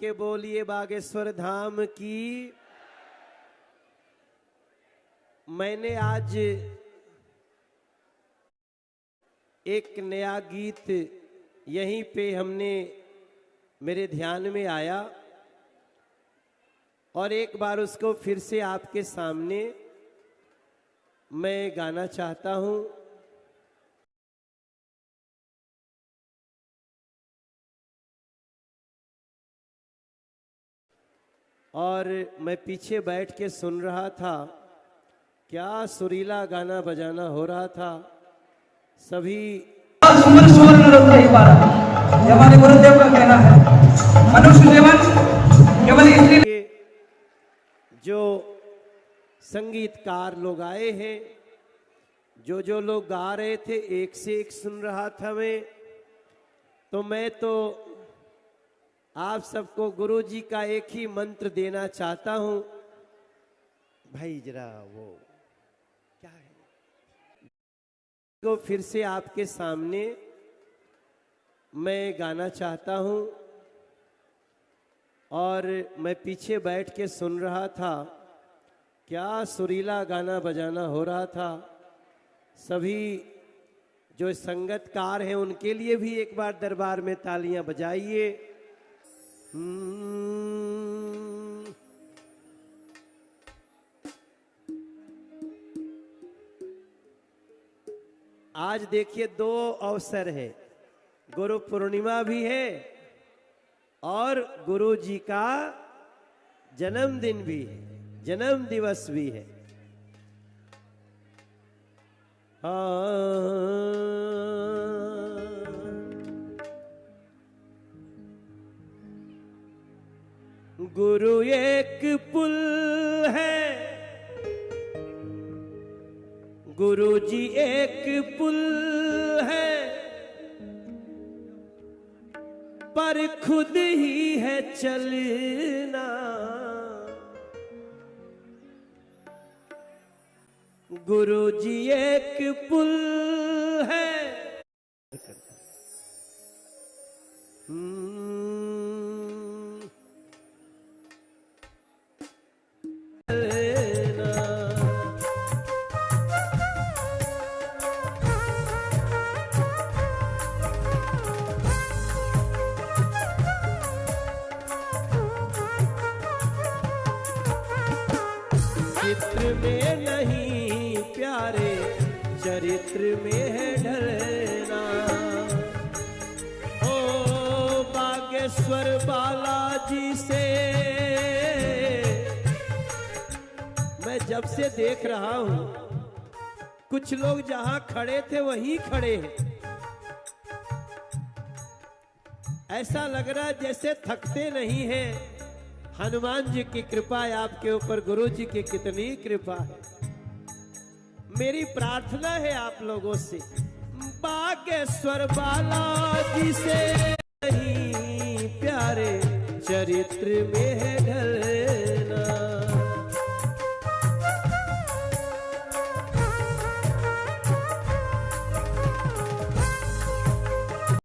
के बोलिए बागेश्वर धाम की। मैंने आज एक नया गीत यहीं पे हमने मेरे ध्यान में आया और एक बार उसको फिर से आपके सामने मैं गाना चाहता हूं। और मैं पीछे बैठ के सुन रहा था, क्या सुरीला गाना बजाना हो रहा था। सभी सुंदर स्वर नृत्य नहीं पा रहा, ये हमारे गुरुदेव का कहना है। मनुष्य जीवन केवल इसलिए जो संगीतकार लोग आए हैं, जो लोग गा रहे थे, एक से एक सुन रहा था मैं तो आप सबको गुरु जी का एक ही मंत्र देना चाहता हूं। भाई जरा वो क्या है, तो फिर से आपके सामने मैं गाना चाहता हूं और मैं पीछे बैठ के सुन रहा था, क्या सुरीला गाना बजाना हो रहा था। सभी जो संगतकार हैं उनके लिए भी एक बार दरबार में तालियां बजाइए। आज देखिए दो अवसर है, गुरु पूर्णिमा भी है और गुरु जी का जन्मदिन भी है, जन्म दिवस भी है। गुरु एक पुल है, गुरु जी एक पुल है, पर खुद ही है चलना। गुरु जी एक पुल है, चित्र में नहीं प्यारे, चरित्र में है ढलना। ओ बागेश्वर बालाजी से मैं जब से देख रहा हूं, कुछ लोग जहां खड़े थे वहीं खड़े हैं। ऐसा लग रहा है जैसे थकते नहीं हैं। हनुमान जी की कृपा है आपके ऊपर, गुरु जी की कितनी कृपा है। मेरी प्रार्थना है आप लोगों से, बागेश्वर बालाजी से नहीं प्यारे, चरित्र में है ढलना।